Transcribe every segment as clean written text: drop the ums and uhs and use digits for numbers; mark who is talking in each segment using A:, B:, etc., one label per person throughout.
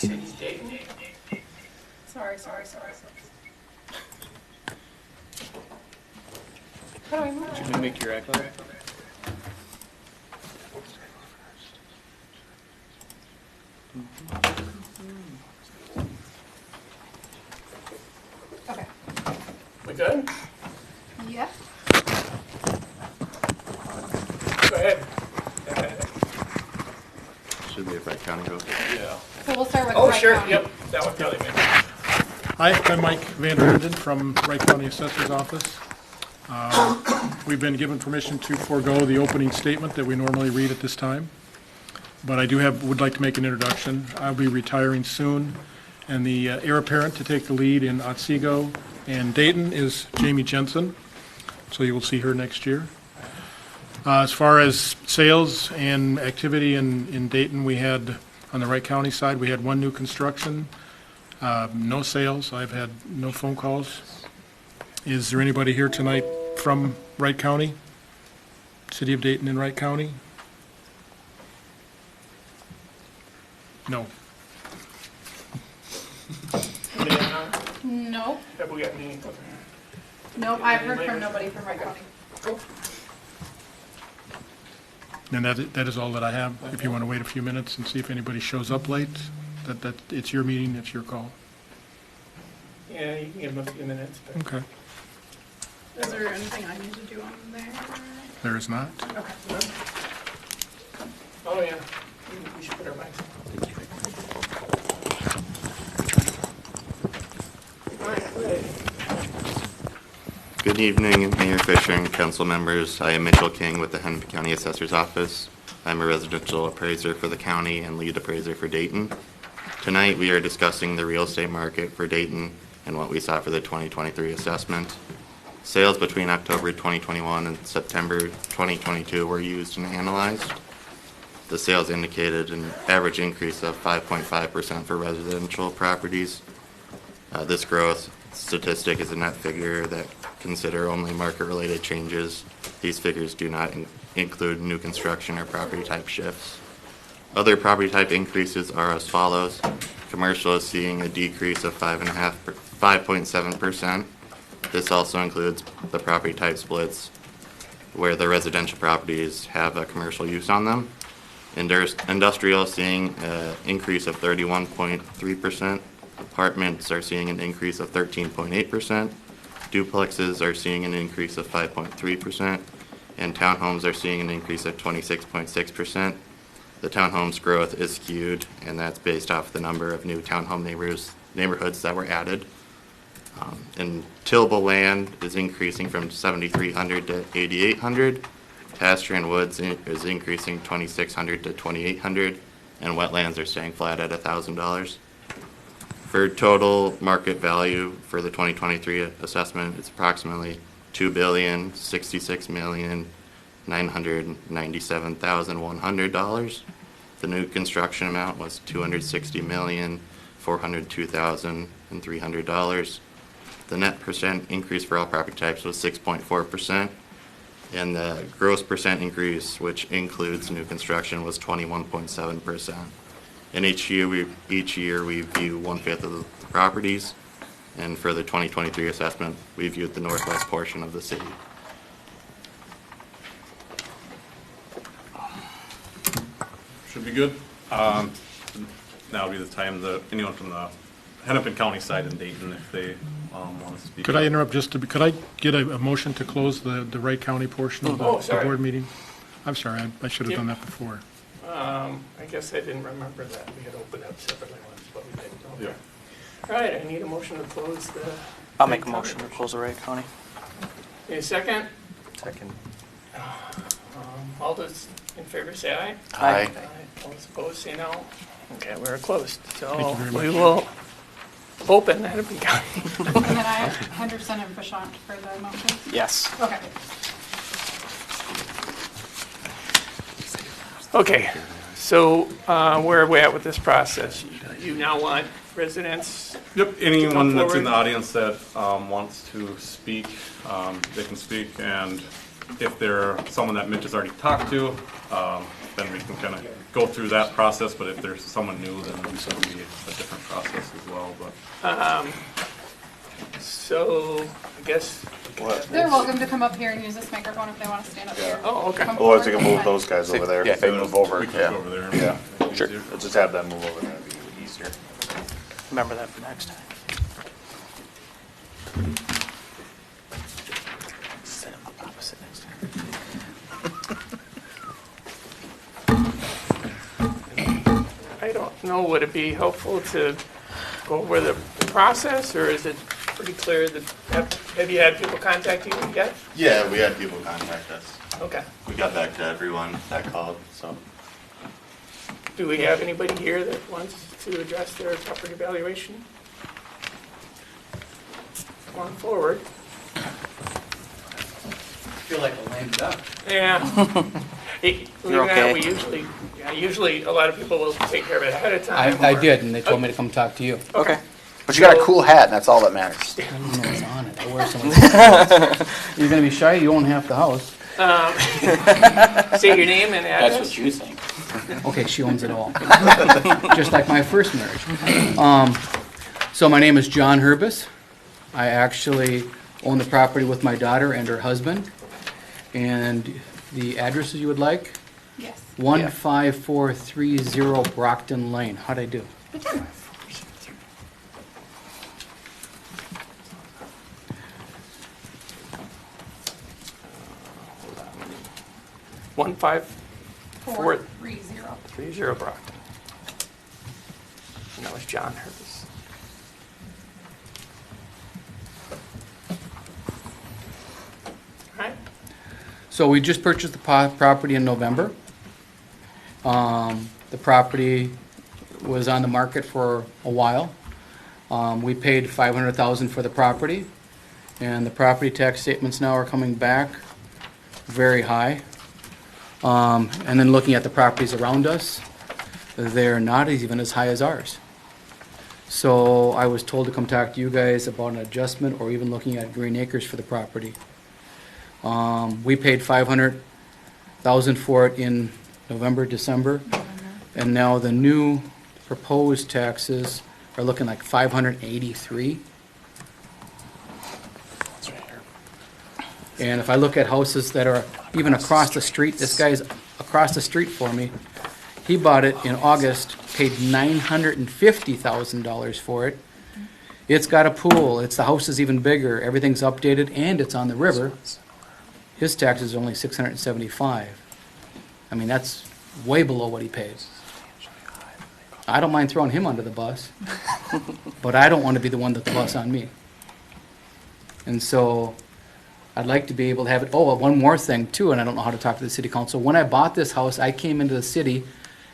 A: City's Dayton.
B: Sorry. How do I move?
A: Should we make your echo?
B: Okay.
A: We good?
B: Yep.
A: Go ahead.
C: Should be a Wright County vote.
A: Yeah.
B: So we'll start with
A: Oh,
B: Wright
A: sure,
B: County.
A: yep, that would probably make sense.
D: Hi, I'm Mike Van Herden from Wright County Assessor's Office. We've been given permission to forego the opening statement that we normally read at this time, but I would like to make an introduction. I'll be retiring soon, and the heir apparent to take the lead in Otsego and Dayton is Jamie Jensen, so you will see her next year. As far as sales and activity in Dayton, we had, on the Wright County side, we had one new construction. No sales. I've had no phone calls. Is there anybody here tonight from Wright County? City of Dayton and Wright County? No.
B: Nope.
A: Have we got any?
B: Nope, I've heard from nobody from Wright County.
D: And that is all that I have. If you want to wait a few minutes and see if anybody shows up late, that it's your meeting, it's your call.
A: Yeah, you can give them a few minutes, but.
D: Okay.
B: Is there anything I need to do on there?
D: There is not.
B: Okay.
A: Oh, yeah, we should put our mics on. All right, ready.
C: Good evening, Mayor Fisher and council members. I am Mitchell King with the Hennepin County Assessor's Office. I'm a residential appraiser for the county and lead appraiser for Dayton. Tonight, we are discussing the real estate market for Dayton and what we saw for the 2023 assessment. Sales between October 2021 and September 2022 were used and analyzed. The sales indicated an average increase of 5.5% for residential properties. This growth statistic is a net figure that consider only market-related changes. These figures do not include new construction or property type shifts. Other property type increases are as follows. Commercial is seeing a decrease of 5.7%. This also includes the property type splits where the residential properties have a commercial use on them. Industrial seeing an increase of 31.3%. Apartments are seeing an increase of 13.8%. Duplexes are seeing an increase of 5.3%. And townhomes are seeing an increase of 26.6%. The townhomes growth is skewed, and that's based off the number of new townhome neighborhoods that were added. And tillable land is increasing from 7,300 to 8,800. Pasture and woods is increasing 2,600 to 2,800, and wetlands are staying flat at $1,000. For total market value for the 2023 assessment, it's approximately $2,066,997,100. The new construction amount was $260,402,300. The net percent increase for all property types was 6.4%, and the gross percent increase, which includes new construction, was 21.7%. And each year we view 1/5 of the properties, and for the 2023 assessment, we viewed the northwest portion of the city.
E: Should be good. Now would be the time that anyone from the Hennepin County side in Dayton, if they want to speak.
D: Could I interrupt could I get a motion to close the Wright County portion of the
A: sorry.
D: board meeting? I'm sorry, I should have done that before.
A: I guess I didn't remember that we had opened up separately ones, but we didn't. Okay.
E: Yeah.
A: All right, I need a motion to close the.
F: I'll make a motion to close the Wright County.
A: Any second?
F: Second.
A: All those in favor say aye.
F: Aye.
A: All those opposed say no. Okay, we're closed. So
D: Thank you very
A: we
D: much.
A: will open Hennepin County.
B: And then I have Henderson and Bouchant for the motion.
F: Yes.
B: Okay.
A: Okay, so where are we at with this process? You now want residents?
E: Yep, anyone that's in
A: forward.
E: the audience that wants to speak, they can speak, and if they're someone that Mitch has already talked to, then we can kind of go through that process, but if there's someone new, then it's going to be a different process as well, but.
A: So, I guess.
B: They're welcome to come up here and use this microphone if they want to stand up here.
A: Oh, okay.
B: Come
G: Otherwise, we can
B: forward.
G: move those guys over there.
H: Yeah, if they move over,
E: We can
H: yeah.
E: go over there.
G: Yeah.
H: Sure.
G: Let's just have them move over there, that'd be easier.
F: Remember that for next time. Set them up opposite next time.
A: I don't know, would it be helpful to go over the process, or is it pretty clear that, have you had people contact you yet?
C: Yeah, we had people contact us.
A: Okay.
C: We got back to everyone that called, so.
A: Do we have anybody here that wants to address their property valuation? Going forward.
I: Feel like a lame duck.
A: Yeah. Believe it or
F: okay.
A: not, usually a lot of people will take care of it ahead of time.
I: I
A: or-
I: did, and they told me to come talk to you.
F: Okay.
H: But you got a cool hat, and that's all that matters.
I: I don't know what's on it. I wear something. You're gonna be shy, you own half the house.
A: Say your name and address.
I: That's what you think. Okay, she owns it all. Just like my first marriage. So my name is John Herbis. I actually own the property with my daughter and her husband. And the addresses you would like?
B: Yes.
I: 15430 Brockton Lane. How'd I do?
A: 15430 Brockton. And that was John Herbis. All right.
I: So we just purchased the property in November. The property was on the market for a while. We paid $500,000 for the property, and the property tax statements now are coming back very high. And then looking at the properties around us, they're not even as high as ours. So I was told to come talk to you guys about an adjustment or even looking at green acres for the property. We paid $500,000 for it in November, December, and now the new proposed taxes are looking like $583. And if I look at houses that are even across the street, this guy's across the street for me. He bought it in August, paid $950,000 for it. It's got a pool, the house is even bigger, everything's updated, and it's on the river. His tax is only $675. I mean, that's way below what he pays. I don't mind throwing him under the bus, but I don't want to be the one that the bus on me. And so I'd like to be able to have it. Oh, one more thing too, and I don't know how to talk to the city council. When I bought this house, I came into the city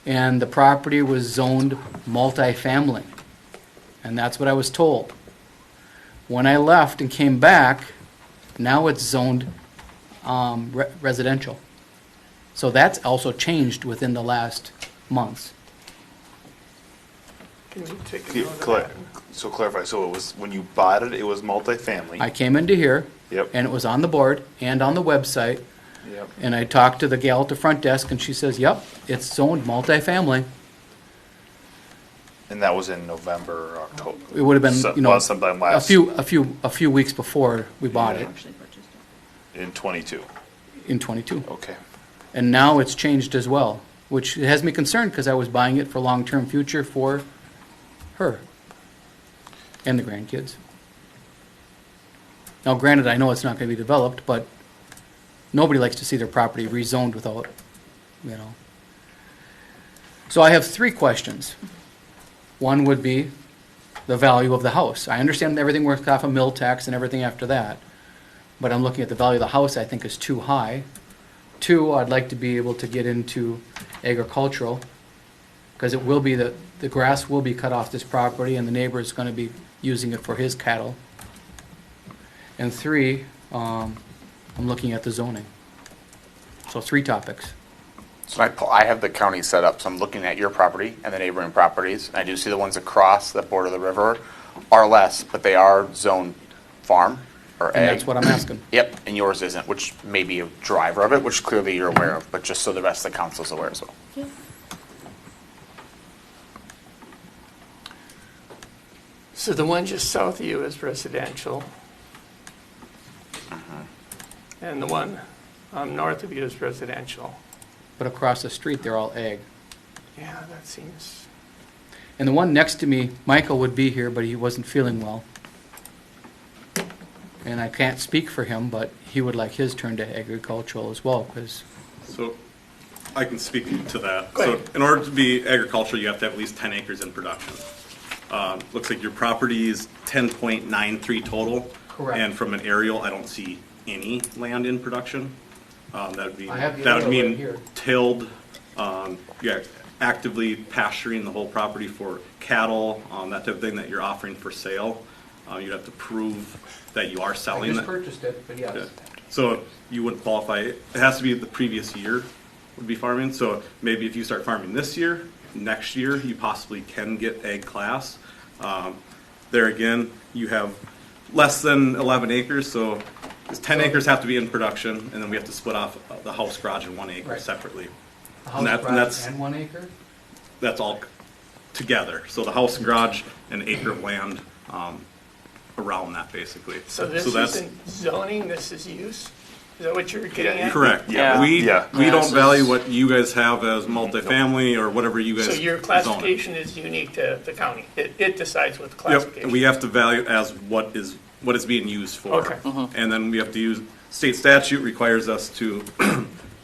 I: and the property was zoned multifamily. And that's what I was told. When I left and came back, now it's zoned residential. So that's also changed within the last months.
A: Can you take a
G: Okay,
A: note of that?
G: So clarify, so it was, when you bought it, it was multifamily?
I: I came into here,
G: Yep.
I: and it was on the board and on the website,
G: Yep.
I: and I talked to the gal at the front desk, and she says, yep, it's zoned multifamily.
G: And that was in November or October?
I: It would have been, you know,
G: Well, sometime
I: a
G: last,
I: few weeks before we bought it
G: in 22,
I: in '22.
G: okay.
I: And now it's changed as well, which has me concerned because I was buying it for long-term future for her and the grandkids. Now granted, I know it's not going to be developed, but nobody likes to see their property rezoned without, you know. So I have 3 questions. One would be the value of the house. I understand everything works off a mill tax and everything after that, but I'm looking at the value of the house I think is too high. 2, I'd like to be able to get into agricultural, because it will be the grass will be cut off this property and the neighbor is going to be using it for his cattle. And 3, I'm looking at the zoning. So 3 topics.
H: So I have the county set up, so I'm looking at your property and the neighboring properties. And I do see the ones across that border the river are less, but they are zoned farm. or
I: And
H: ag.
I: that's what I'm asking.
H: Yep, and yours isn't, which may be a driver of it, which clearly you're aware of, but just so the rest of the council's aware as well.
A: So the one just south of you is residential. And the one north of you is residential.
I: But across the street, they're all ag.
A: Yeah, that seems,
I: And the one next to me, Michael would be here, but he wasn't feeling well. And I can't speak for him, but he would like his turn to agricultural as well, because,
E: So I can speak to that.
A: Go
E: So
A: ahead.
E: in order to be agricultural, you have to have at least 10 acres in production. Looks like your property is 10.93 total.
I: Correct.
E: And from an aerial, I don't see any land in production. That'd be,
I: I have the
E: that would
I: aerial right
E: mean
I: here.
E: tilled, yeah, actively pasturing the whole property for cattle, that type of thing that you're offering for sale. You'd have to prove that you are
I: I
E: selling
I: just
E: that.
I: purchased it, but
E: Yeah.
I: yes.
E: So you wouldn't qualify, it has to be the previous year would be farming, so maybe if you start farming this year, next year, you possibly can get ag class. There again, you have less than 11 acres, so 10 acres have to be in production, and then we have to split off the house, garage, and 1 acre
I: Right.
E: separately.
I: A
E: And
I: house,
E: that- and
I: garage,
E: that's-
I: and 1 acre?
E: That's all together, so the house and garage, and an acre of land around that, basically.
A: so this
E: that's-
A: isn't zoning, this is use? Is that what you're getting at?
E: Correct.
G: Yeah.
E: We
G: Yeah.
E: we
F: Yeah,
E: don't
F: this
E: value
F: is-
E: what you guys have as multifamily or whatever you guys
A: So your
E: zone it.
A: classification is unique to the county? It decides what the classification?
E: Yep, we have to value as what is being used for.
A: Okay.
E: And then we have to use, state statute requires us to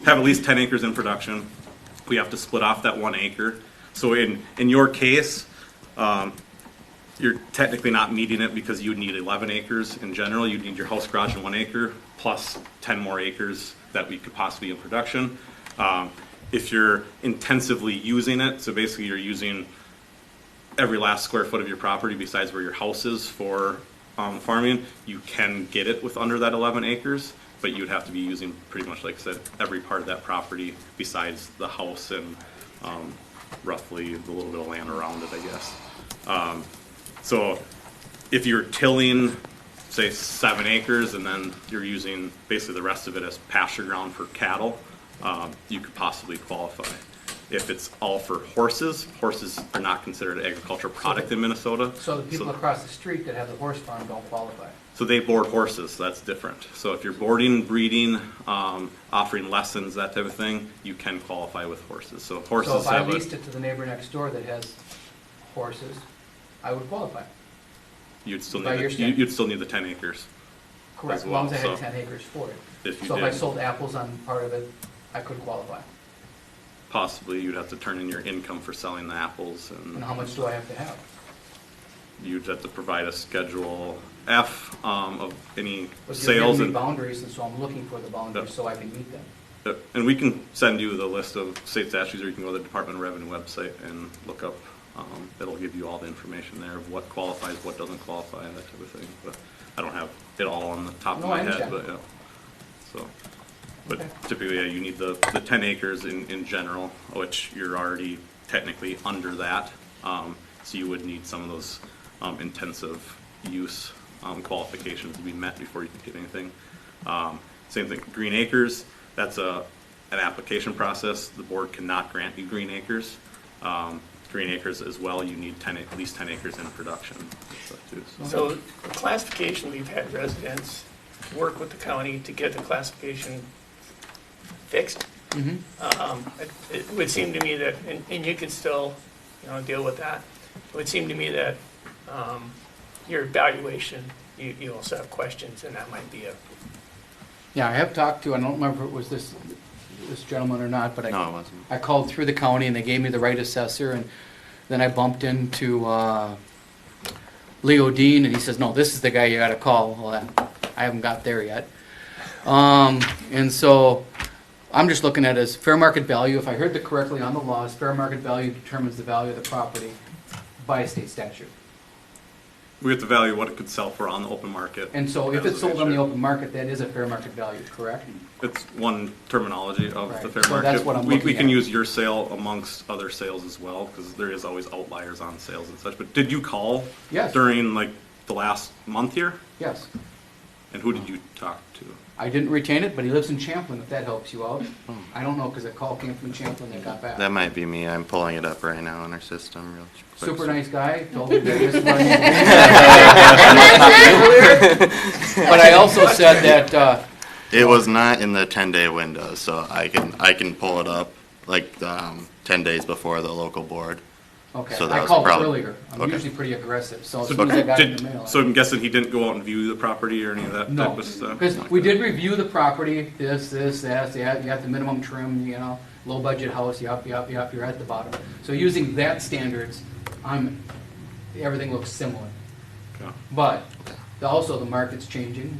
E: have at least 10 acres in production. We have to split off that 1 acre. So in your case, you're technically not meeting it because you would need 11 acres in general. You'd need your house, garage, and 1 acre, plus 10 more acres that we could possibly in production. If you're intensively using it, so basically you're using every last square foot of your property besides where your house is for farming, you can get it with under that 11 acres, but you'd have to be using pretty much, like I said, every part of that property besides the house and roughly the little bit of land around it, I guess. So if you're tilling, say 7 acres, and then you're using basically the rest of it as pasture ground for cattle, you could possibly qualify. If it's all for horses, horses are not considered an agricultural product in Minnesota.
I: So the people across the street that have the horse farm don't qualify?
E: So they board horses, so that's different. So if you're boarding, breeding, offering lessons, that type of thing, you can qualify with horses. So
I: So
E: horses
I: if I
E: have a,
I: leased it to the neighbor next door that has horses, I would qualify?
E: you'd still
I: by
E: need,
I: your
E: the-
I: standard.
E: you'd still need the 10 acres.
I: Correct,
E: As
I: as long as I
E: well,
I: had
E: so
I: 10 acres for it.
E: If you
I: So if I
E: did,
I: sold apples on part of it, I could qualify?
E: possibly you'd have to turn in your income for selling the apples,
I: And
E: and
I: how much do I have to have?
E: you'd have to provide a Schedule F of any
I: But you're
E: sales.
I: giving me
E: And
I: boundaries, and so I'm looking for the boundaries
E: Yep.
I: so I can meet them.
E: and we can send you the list of state statutes, or you can go to the Department of Revenue website and look up. It'll give you all the information there of what qualifies, what doesn't qualify, that type of thing. But I don't have it all on the top of
I: No,
E: my
I: I
E: head,
I: understand.
E: but yeah. So, but
I: Okay.
E: typically, yeah, you need the 10 acres in general, which you're already technically under that. So you would need some of those intensive use qualifications to be met before you can get anything. Same thing, green acres, that's an application process. The board cannot grant you green acres. Green acres as well, you need at least 10 acres in production. So, too.
A: So the classification, we've had residents work with the county to get the classification fixed. It would seem to me that, and you can still, deal with that. It would seem to me that your evaluation, you also have questions, and that might be a,
I: Yeah, I have talked to, I don't remember if it was this gentleman or not, but
C: No, it wasn't.
I: I called through the county and they gave me the right assessor, and then I bumped into Leo Dean, and he says, no, this is the guy you gotta call. Well, I haven't got there yet. And so I'm just looking at it as fair market value. If I heard that correctly on the laws, fair market value determines the value of the property by a state statute.
E: We have to value what it could sell for on the open market.
I: And so if
E: As
I: it's
E: a
I: sold on the
E: nature.
I: open market, that is a fair market value, correct?
E: It's one terminology of
I: Right.
E: the fair
I: So
E: market.
I: that's what I'm
E: We
I: looking
E: can
I: at.
E: use your sale amongst other sales as well, because there is always outliers on sales and such. But did you call
I: Yes.
E: during like the last month here?
I: Yes.
E: And who did you talk to?
I: I didn't retain it, but he lives in Champlin, if that helps you out. I don't know, because a call came from Champlin that got back.
C: That might be me. I'm pulling it up right now in our system real quick.
I: Super nice guy, told me that this one. But I also said that,
C: It was not in the 10-day window, so I can pull it up like 10 days before the local board.
I: okay,
C: So that
I: I
C: was
I: called
C: probably-
I: earlier. I'm
C: okay.
I: usually pretty aggressive, so as
E: So
I: soon as I got it in the mail.
E: so I'm guessing he didn't go out and view the property or any of that
I: No,
E: type of stuff?
I: because we did review the property, this, that, you got the minimum trim, you know, low budget house, yup, you're at the bottom. So using that standards, everything looks similar.
E: Okay.
I: But also the market's changing,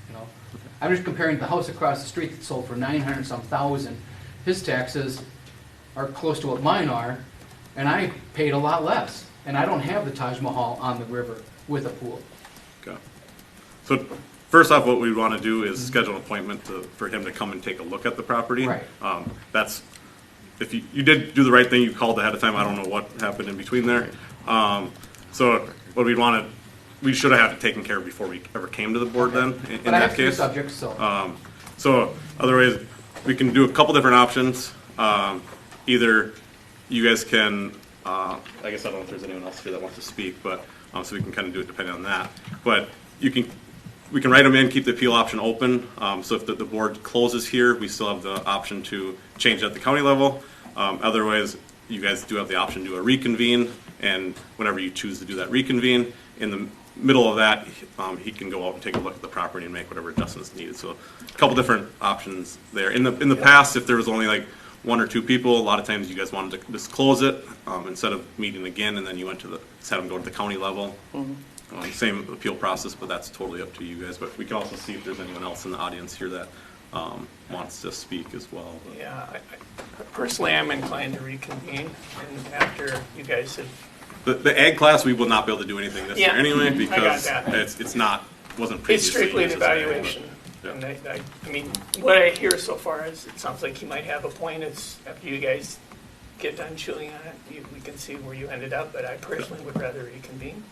I: you know. I'm just comparing the house across the street that sold for 900-some thousand. His taxes are close to what mine are, and I paid a lot less. And I don't have the Taj Mahal on the river with a pool.
E: Okay. So first off, what we want to do is schedule an appointment for him to come and take a look at the property.
I: Right.
E: That's, if you did do the right thing, you called ahead of time. I don't know what happened in between there. So what we'd want to, we should have had it taken care of before we ever came to the board then, in
I: But I have
E: that
I: three
E: case.
I: subjects, so.
E: So otherwise, we can do a couple different options. Either you guys can, I guess I don't know if there's anyone else here that wants to speak, but, so we can kind of do it depending on that. But we can write them in, keep the appeal option open. So if the board closes here, we still have the option to change at the county level. Otherwise, you guys do have the option to do a reconvene, and whenever you choose to do that reconvene, in the middle of that, he can go out and take a look at the property and make whatever adjustments needed. So a couple different options there. In the past, if there was only like one or two people, a lot of times you guys wanted to just close it instead of meeting again, and then you went to had them go to the county level. Same appeal process, but that's totally up to you guys. But we can also see if there's anyone else in the audience here that wants to speak as well. But
A: Yeah, personally, I'm inclined to reconvene, and after you guys have,
E: the ag class, we will not be able to do anything this year
A: Yeah,
E: anyway,
A: I got
E: because
A: that.
E: wasn't
A: it's
E: previously
A: strictly an
E: used as ag, but-
A: evaluation.
E: Yeah.
A: And I mean, what I hear so far is, it sounds like he might have a point. It's after you guys get done chewing on it, we can see where you ended up, but I personally would rather reconvene.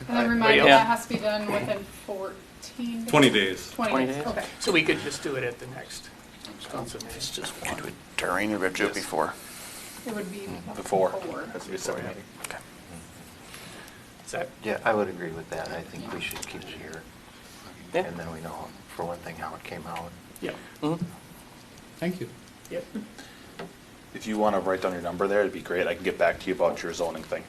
B: And then remind me,
A: Yeah.
B: that has to be done within 14 days?
E: 20 days.
B: 20 days, okay.
A: So we could just do it at the next council meeting.
H: It's just we can do it during or we have to do it before.
B: It would be
H: Before.
G: Has to be a separate meeting.
H: Okay.
A: Is that,
F: Yeah, I would agree with that. I think we should keep it here.
H: Yeah.
F: And then we know, for one thing, how it came out.
A: yeah,
I: Thank you.
A: yep.
G: If you want to write down your number there, it'd be great. I can get back to you about your zoning thing.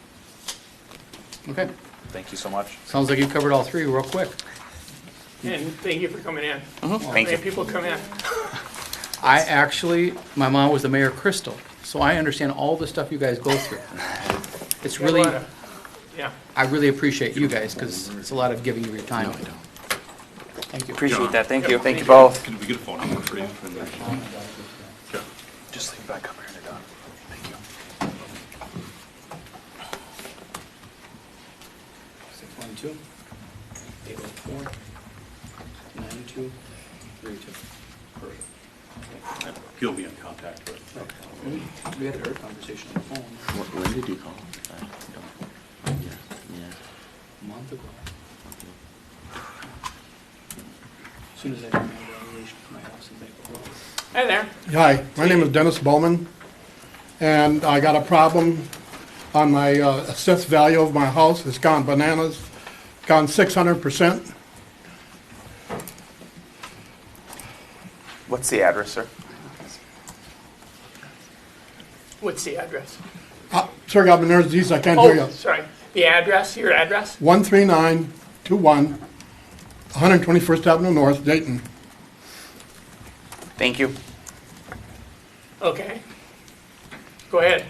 I: Okay.
G: Thank you so much.
I: Sounds like you covered all three real quick.
A: And thank you for coming in.
H: Thank
A: Many
H: you.
A: people come in.
I: My mom was the mayor of Crystal, so I understand all the stuff you guys go through. It's really,
A: Yeah.
I: I really appreciate you guys, because it's a lot of giving you your time. Thank you.
H: Appreciate that. Thank you.
A: Yep.
H: Thank you both.
E: Can we get a phone number for you? Okay.
G: Just leave it back up here and you're done. Thank you.
I: 612, 804, 9232.
E: He'll be in contact with.
I: We had a conversation on the phone
C: When did you call? Yeah.
I: a month ago. As soon as I did my evaluation for my house in Baker.
A: Hi there.
J: Hi, my name is Dennis Bowman, and I got a problem on my assessed value of my house. It's gone bananas, gone 600%.
H: What's the address, sir?
A: What's the address?
J: Sir, got bananas, these, I can't hear
A: Oh,
J: you.
A: sorry. The address, your address?
J: 13921, 121st Avenue North, Dayton.
H: Thank you.
A: Okay. Go ahead.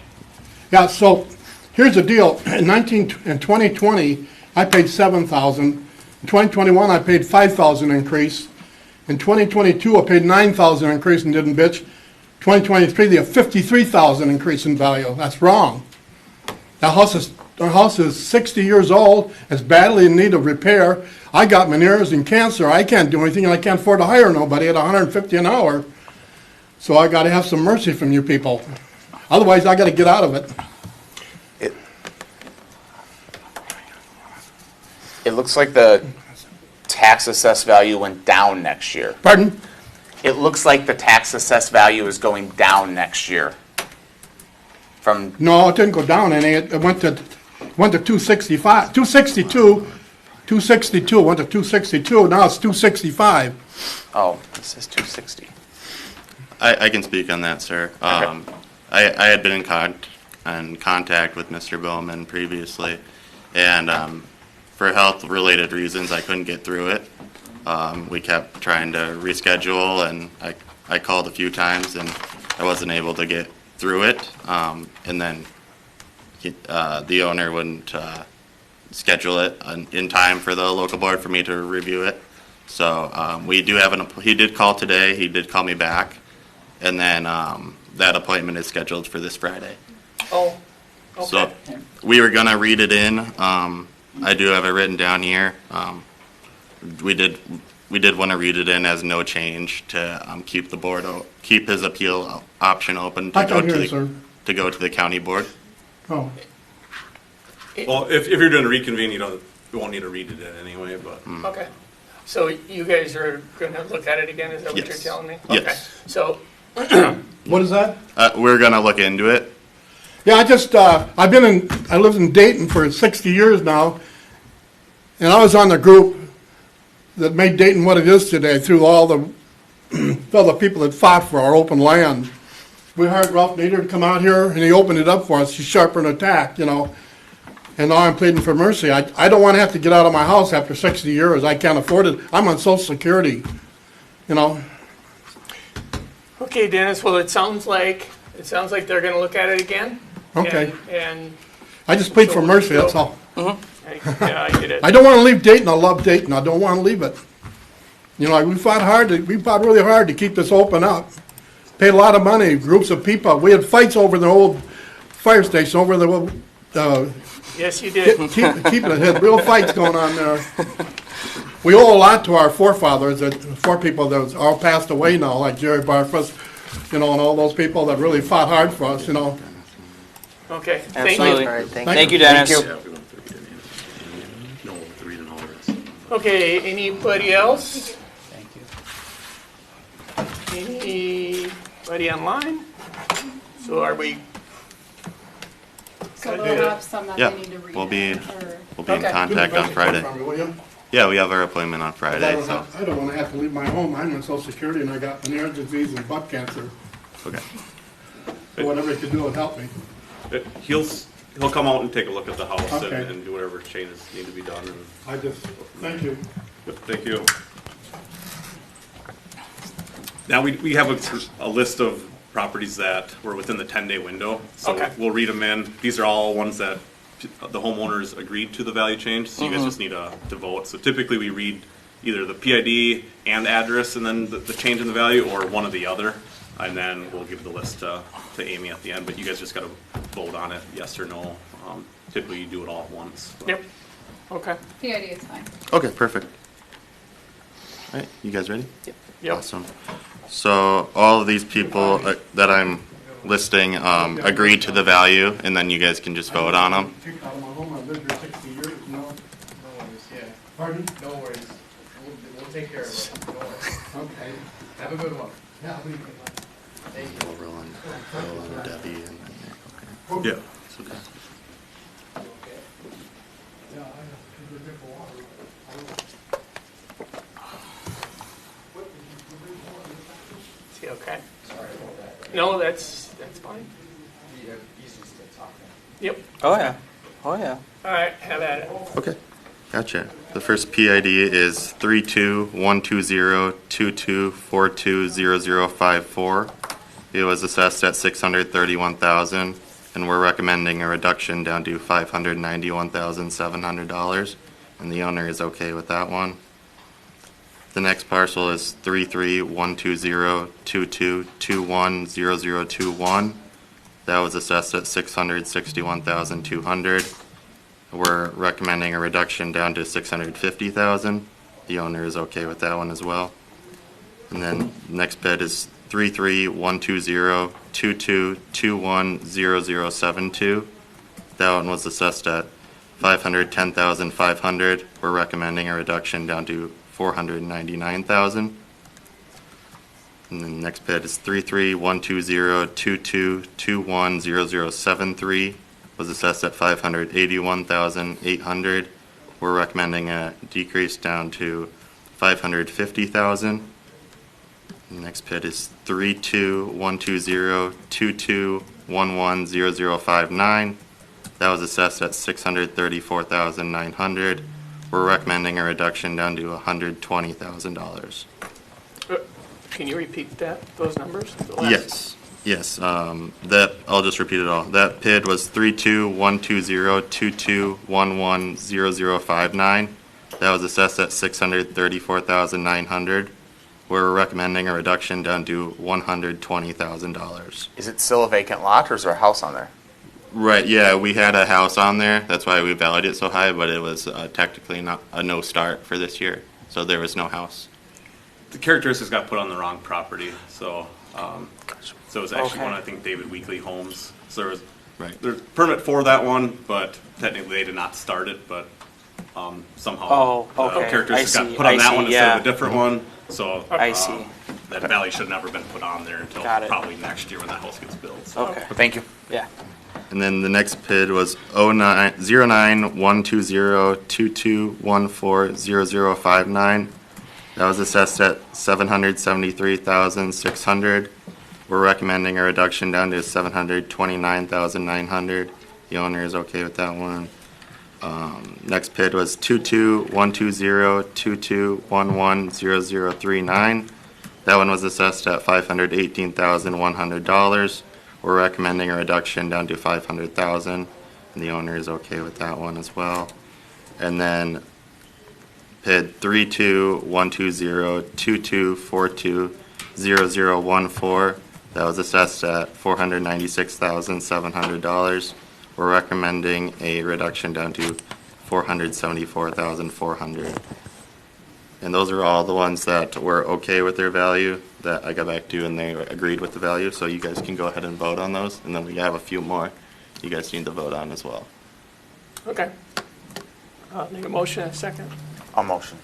J: Yeah, so here's the deal. In 2020, I paid $7,000. In 2021, I paid $5,000 increase. In 2022, I paid $9,000 increase and didn't bitch. 2023, they have $53,000 increase in value. That's wrong. Our house is 60 years old. It's badly in need of repair. I got meniere's and cancer. I can't do anything, and I can't afford to hire nobody at $150 an hour. So I got to have some mercy from you people. Otherwise, I got to get out of it.
H: It looks like the tax assessed value went down next year.
J: Pardon?
H: It looks like the tax assessed value is going down next year. From,
J: No, it didn't go down any. It went to 265, 262, went to 262, now it's 265.
H: oh, this says 260.
C: I can speak on that, sir. I had been in contact with Mr. Bowman previously, and for health-related reasons, I couldn't get through it. We kept trying to reschedule, and I called a few times, and I wasn't able to get through it. And then the owner wouldn't schedule it in time for the local board for me to review it. So we do have he did call today. He did call me back. And then that appointment is scheduled for this Friday.
A: Oh, okay.
C: So we were gonna read it in. I do have it written down here. We did want to read it in as no change to keep his appeal option open
J: I can hear it, sir.
C: to go to the county board.
J: Oh,
E: Well, if you're doing a reconvene, you won't need to read it in anyway, but.
A: Okay. So you guys are gonna look at it again, is that what you're
C: Yes.
A: telling me?
C: Yes.
A: Okay. So,
J: what is that?
C: We're gonna look into it.
J: Yeah, I lived in Dayton for 60 years now, and I was on the group that made Dayton what it is today through all the people that fought for our open land. We hired Ralph Nader to come out here, and he opened it up for us to sharpen attack, and now I'm pleading for mercy. I don't want to have to get out of my house after 60 years. I can't afford it. I'm on Social Security,
A: okay, Dennis, well, it sounds like they're gonna look at it again.
J: Okay.
A: And,
J: I just plead for mercy, that's all.
A: yeah, I get it.
J: I don't want to leave Dayton. I love Dayton. I don't want to leave it. We fought really hard to keep this open up. Paid a lot of money, groups of people. We had fights over the old fire station, over the,
A: Yes, you did.
J: keeping it, had real fights going on there. We owe a lot to our forefathers, the four people that all passed away now, like Jerry Barfuss, and all those people that really fought hard for us,
A: Okay, thank
H: Absolutely.
A: you.
F: All right,
H: Thank you, Dennis.
A: Okay, anybody else?
I: Thank you.
A: Anybody online? So are we,
B: So they'll have some that
C: Yeah,
B: they need to read.
C: we'll be-
B: or-
C: We'll be in
A: Okay.
C: contact on Friday.
J: Will you?
C: Yeah, we have our appointment on Friday, so.
J: I don't want to have to leave my home. I'm on Social Security, and I got Meniere's disease and butt cancer.
C: Okay.
J: So whatever he can do would help me.
E: He'll come out and take a look at the house
J: Okay.
E: and do whatever changes need to be done. And
J: Thank you.
E: thank you. Now, we have a list of properties that were within the 10-day window. So
A: Okay.
E: we'll read them in. These are all ones that the homeowners agreed to the value change, so you guys just need to vote. So typically, we read either the PID and address and then the change in the value, or one or the other. And then we'll give the list to Amy at the end, but you guys just gotta vote on it, yes or no. Typically, you do it all at once.
A: yep, okay,
B: PID is fine.
C: Okay, perfect. All right, you guys ready?
A: yep.
C: Awesome. So all of these people that I'm listing agreed to the value, and then you guys can just vote on them.
J: Kicked out of my home. I've lived here 60 years,
K: No worries, yeah.
J: Pardon?
K: No worries. We'll take care of it. No worries.
J: Okay.
K: Have a good one.
J: Yeah.
K: Thank you.
C: Will and Debbie and
E: Yeah.
C: okay.
A: See, okay. No, that's fine. Yep,
H: Oh, yeah. Oh, yeah.
A: all right, have at it.
C: Okay, gotcha. The first PID is 32-120-2242-0054. It was assessed at $631,000, and we're recommending a reduction down to $591,700, and the owner is okay with that one. The next parcel is 33-120-2221-0021. That was assessed at $661,200. We're recommending a reduction down to $650,000. The owner is okay with that one as well. And then next bid is 33-120-2221-0072. That one was assessed at $510,500. We're recommending a reduction down to $499,000. And the next bid is 33-120-22-21-0073, was assessed at $581,800. We're recommending a decrease down to $550,000. Next bid is 32-120-22-11-0059. That was assessed at $634,900. We're recommending a reduction down to $120,000.
A: Can you repeat those numbers? The last-
C: Yes, I'll just repeat it all. That PID was 32-120-22-11-0059. That was assessed at $634,900. We're recommending a reduction down to $120,000.
H: Is it still a vacant lot, or is there a house on there?
C: Right, yeah, we had a house on there. That's why we valued it so high, but it was technically not a no start for this year. So there was no house.
E: The characteristics got put on the wrong property, so so it was actually
H: Okay.
E: one, I think, David Weekly Homes. So there was
C: Right.
E: there's permit for that one, but technically they did not start it, but somehow
L: Oh,
E: the
L: okay.
E: characteristics
L: I
E: got
L: see,
E: put on
L: I
E: that
L: see,
E: one instead of
L: yeah.
E: a different one. So
L: I see.
E: that value should have never been put on there until
L: Got it.
E: probably next year when that house gets built. So.
L: Okay,
H: Thank you.
L: yeah.
C: And then the next PID was 09-120-22-14-0059. That was assessed at $773,600. We're recommending a reduction down to $729,900. The owner is okay with that one. Next PID was 22-120-22-11-0039. That one was assessed at $518,100. We're recommending a reduction down to $500,000. And the owner is okay with that one as well. And then PID 32-120-22-42-0014. That was assessed at $496,700. We're recommending a reduction down to $474,400. And those are all the ones that were okay with their value that I got back to, and they agreed with the value. So you guys can go ahead and vote on those, and then we have a few more you guys need to vote on as well.
A: Okay. Need a motion and a second?
H: I'll motion.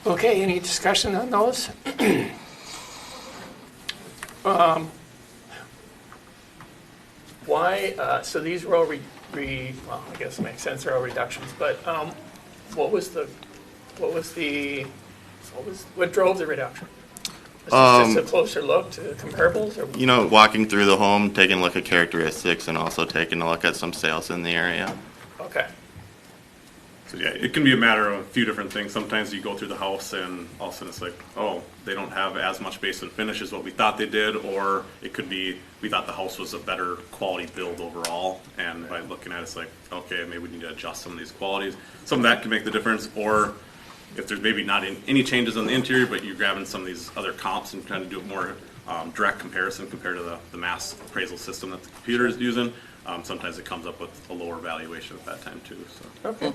A: Okay, any discussion on those? Why, so these were all well, I guess it makes sense, they're all reductions, but what drove the reduction? Was this just a closer look to comparables, or?
C: You know, walking through the home, taking a look at characteristics, and also taking a look at some sales in the area.
A: Okay,
E: So yeah, it can be a matter of a few different things. Sometimes you go through the house and all of a sudden it's like, oh, they don't have as much base and finish as what we thought they did, or it could be we thought the house was a better quality build overall, and by looking at it, it's like, okay, maybe we need to adjust some of these qualities. Some of that can make the difference, or if there's maybe not any changes on the interior, but you're grabbing some of these other comps and trying to do a more direct comparison compared to the mass appraisal system that the computer is using, sometimes it comes up with a lower valuation at that time too. So.
A: okay.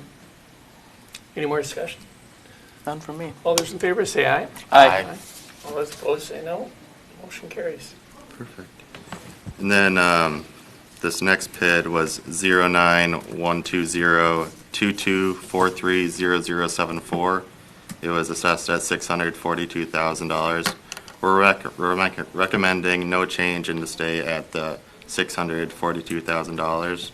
A: Any more discussion?
L: None from me.
A: All those in favor say aye.
L: Aye.
A: All those opposed say no. Motion carries.
C: Perfect. And then this next PID was 09-120-22-43-0074. It was assessed at $642,000. We're recommending no change and to stay at the $642,000.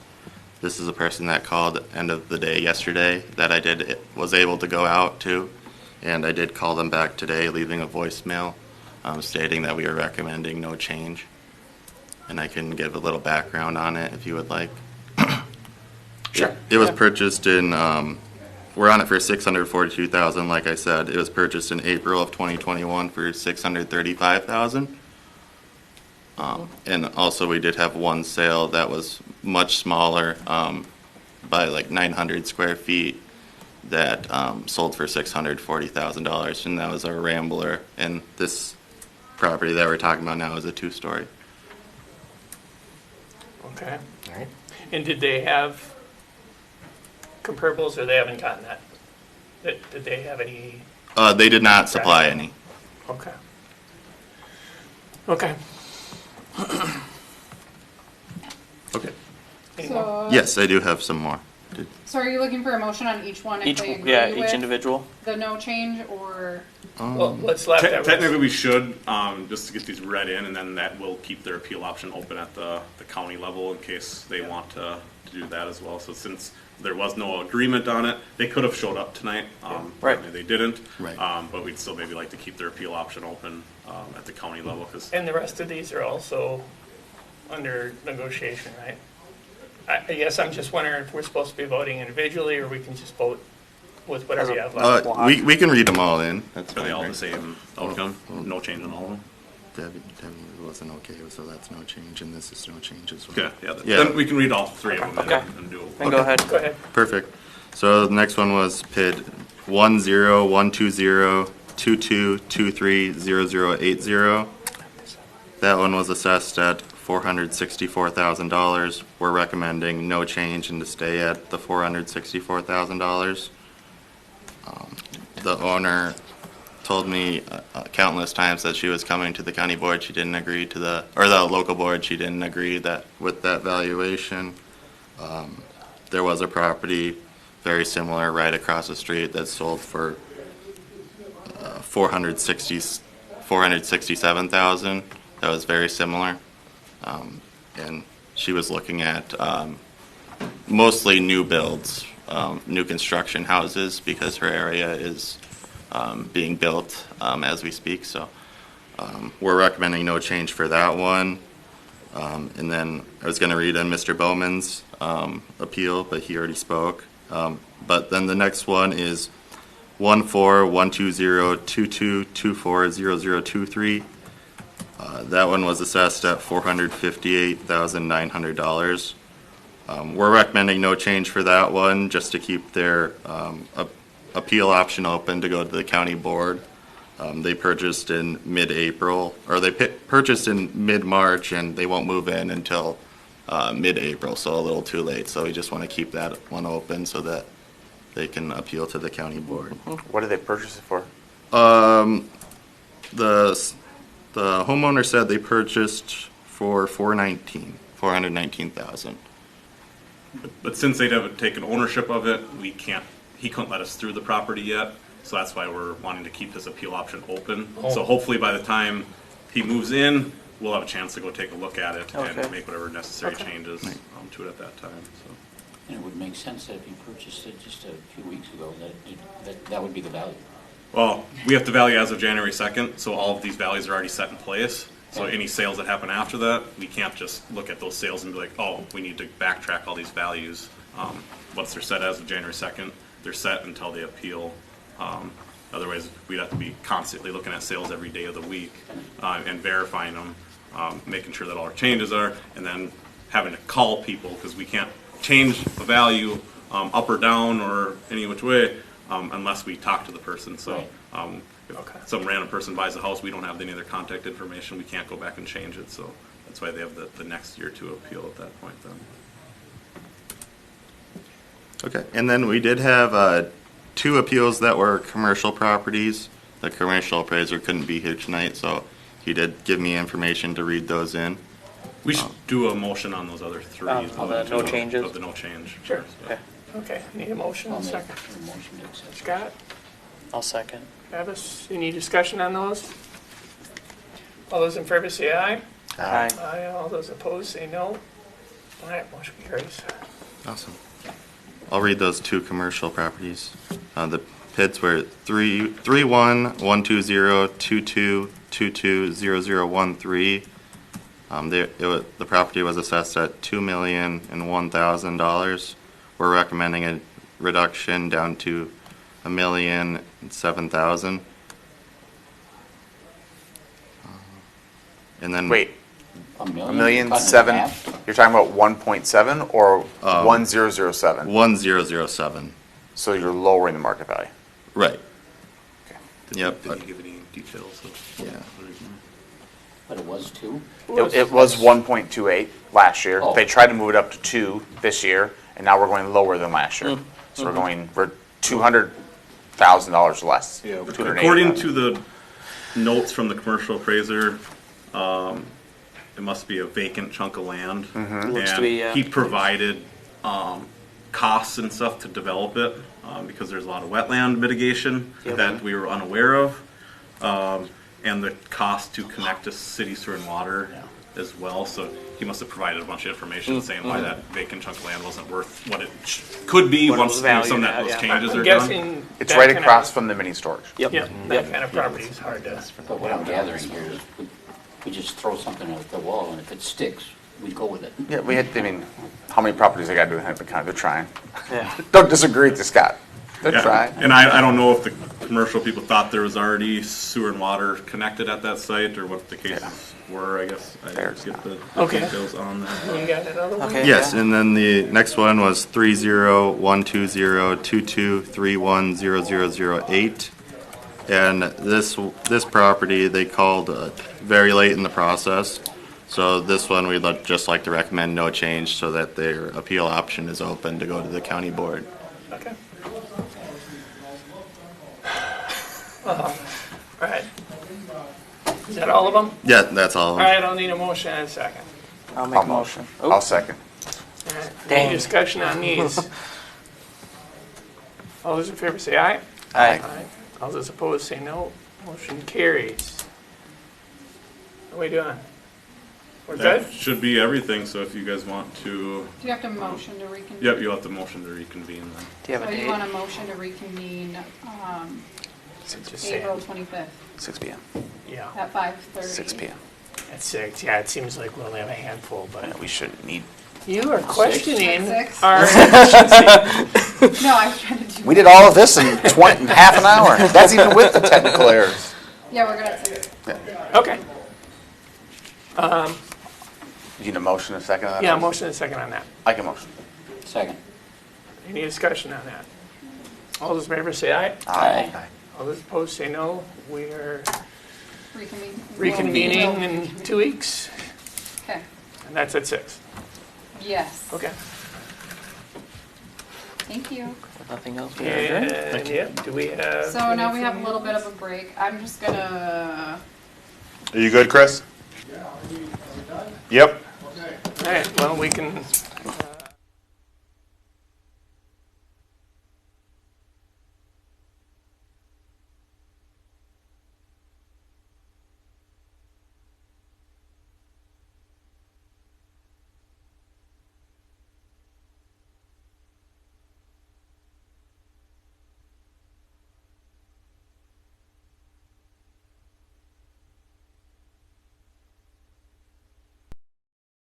C: This is a person that called end of the day yesterday that I was able to go out to, and I did call them back today, leaving a voicemail stating that we are recommending no change. And I can give a little background on it if you would like.
A: Sure.
C: It was
A: Yeah.
C: purchased in, we're on it for $642,000, like I said. It was purchased in April of 2021 for $635,000. And also we did have one sale that was much smaller, by like 900 square feet, that sold for $640,000, and that was our Rambler. And this property that we're talking about now is a 2-story.
A: Okay.
F: All right.
A: And did they have comparables, or they haven't gotten that? Did they have any?
C: They did not supply any.
A: Okay. Okay.
C: Okay.
A: Any more?
B: So,
C: Yes, I do have some more.
B: So are you looking for a motion on each one if
L: Each,
B: they agree
L: yeah, each
B: with
L: individual.
B: the no change, or?
A: Well, let's let that.
E: Technically, we should, just to get these read in, and then that will keep their appeal option open at the county level in case they want to do that as well. So since there was no agreement on it, they could have showed up tonight.
L: Right.
E: They didn't.
C: Right.
E: But we'd still maybe like to keep their appeal option open, at the county level, because
A: And the rest of these are also under negotiation, right? I guess I'm just wondering if we're supposed to be voting individually, or we can just vote with whatever you have left.
C: We can read them all in. That's
E: are
C: fine,
E: they all
C: right?
E: the same outcome? No change on all of them?
C: Debbie wasn't okay, so that's no change, and this is no change as well.
E: Okay, yeah,
C: Yeah.
E: then we can read all three of them
L: Okay.
E: and do it.
L: Then go ahead.
A: Go ahead.
C: Perfect. So the next one was PID 10-120-22-23-0080. That one was assessed at $464,000. We're recommending no change and to stay at the $464,000. The owner told me countless times that she was coming to the county board. She didn't agree to the local board. She didn't agree with that valuation. There was a property very similar right across the street that sold for $467,000. That was very similar, and she was looking at mostly new builds, new construction houses, because her area is being built as we speak. So we're recommending no change for that one. And then I was going to read in Mr. Bowman's appeal, but he already spoke. But then the next one is 1412022240023. That one was assessed at $458,900. We're recommending no change for that one, just to keep their appeal option open to go to the county board. They purchased in mid-April, or they purchased in mid-March, and they won't move in until mid-April, so a little too late. So we just want to keep that one open so that they can appeal to the county board.
H: What did they purchase it for?
C: The homeowner said they purchased for $419,000.
E: But since they haven't taken ownership of it, he couldn't let us through the property yet. So that's why we're wanting to keep this appeal option open. So hopefully by the time he moves in, we'll have a chance to go take a look at it
L: Okay.
E: and make whatever necessary changes to it at that time. So.
M: And it would make sense that if you purchased it just a few weeks ago, that would be the value.
E: Well, we have to value as of January 2nd, so all of these values are already set in place. So any sales that happen after that, we can't just look at those sales and be like, oh, we need to backtrack all these values. Once they're set as of January 2nd, they're set until they appeal. Otherwise, we'd have to be constantly looking at sales every day of the week and verifying them, making sure that all our changes are, and then having to call people, because we can't change a value up or down or any which way unless we talk to the person. So if some random person buys a house, we don't have any of their contact information, we can't go back and change it. So that's why they have the next year to appeal at that point then.
C: Okay, and then we did have 2 appeals that were commercial properties. The commercial appraiser couldn't be here tonight, so he did give me information to read those in.
E: We should do a motion on those other 3.
L: On the no changes?
E: Of the no change.
A: Sure.
E: So.
A: Okay, need a motion,
M: I'll make
A: second.
M: a motion to accept.
A: Scott,
L: I'll second.
A: Travis, any discussion on those? All those in favor say aye.
L: Aye.
A: Aye, all those opposed say no. All right, motion carries.
C: Awesome. I'll read those 2 commercial properties. The PIDs were 31-120-22-22-0013. The property was assessed at $2,001,000. We're recommending a reduction down to $1,007,000. And then
H: Wait,
M: A
H: $1,007,000,
M: cut in half?
H: you're talking about 1.7 or 1007?
C: 1007.
H: So you're lowering the market value.
C: Right.
E: Did
C: Yep.
E: you give any details?
C: Yeah.
M: But it was 2?
H: It was 1.28 last year.
M: Oh.
H: They tried to move it up to 2 this year, and now we're going lower than last year. So we're $200,000 less.
G: Yeah,
E: According to the notes from the commercial appraiser, it must be a vacant chunk of land.
L: Looks to
E: And
L: be, yeah.
E: he provided costs and stuff to develop it, because there's a lot of wetland mitigation that we were unaware of. And the cost to connect to city sewer and water as well, so he must have provided a bunch of information saying why that vacant chunk of land wasn't worth what it could be
H: What it
E: once
H: was
E: you know,
H: valued
E: some of
H: at,
E: those
H: yeah.
E: changes
A: I'm
E: are done.
A: guessing.
H: It's
A: that
H: right
A: kind of-
H: across from the mini storage.
A: Yep, that kind of property is hard to,
M: But what I'm gathering here is we just throw something at the wall, and if it sticks, we go with it.
H: Yeah, we had, I mean, how many properties they gotta do in Hennepin County? They're trying.
L: Yeah.
H: Don't disagree with you, Scott. They're
E: Yeah,
H: trying.
E: and I don't know if the commercial people thought there was already sewer and water connected at that site, or what the cases were, I guess. I
H: There's
E: get the
A: Okay.
E: details on that.
A: you got another one?
L: Okay.
C: Yes, and then the next one was 3012022310008. And this property, they called very late in the process. So this one, we'd just like to recommend no change so that their appeal option is open to go to the county board.
A: Okay. All right. Is that all of them?
C: Yeah, that's all.
A: All right, I'll need a motion and a second.
L: I'll make a motion. Oh,
H: I'll second.
A: All right,
L: Dang.
A: any discussion on these? All those in favor say aye.
L: Aye.
A: All those opposed say no. Motion carries. What are we doing? We're good?
E: That should be everything, so if you guys want to,
B: Do you have to motion to reconvene?
E: yep, you'll have to motion to reconvene then.
L: Do you have
B: So
L: a
B: you
L: date?
B: want a motion to reconvene,
A: Just saying.
B: April 25th
H: 6 p.m.
A: Yeah,
B: at 5:30?
H: 6 p.m.
A: at 6. Yeah, it seems like we only have a handful,
H: Yeah,
A: but
H: we shouldn't need.
A: you are questioning
B: At 6?
A: our efficiency.
B: No, I was trying to do.
H: We did all of this in half an hour. That's even with the technical errors.
B: Yeah, we're good at 6.
A: Okay.
H: You need a motion in a second on that?
A: Yeah, motion and a second on that.
H: I can motion.
M: Second.
A: Any discussion on that? All those in favor say aye.
M: Aye.
A: All those opposed say no. We are
B: Reconvene.
A: reconvening in 2 weeks,
B: Okay,
A: and that's at 6.
B: yes.
A: Okay.
B: Thank you.
L: Nothing else? We are adjourned?
A: And, yeah, do we have?
B: So now we have a
A: anything?
B: little bit of a break. I'm just gonna,
G: Are you good, Chris? Yep.
A: All right, well, we can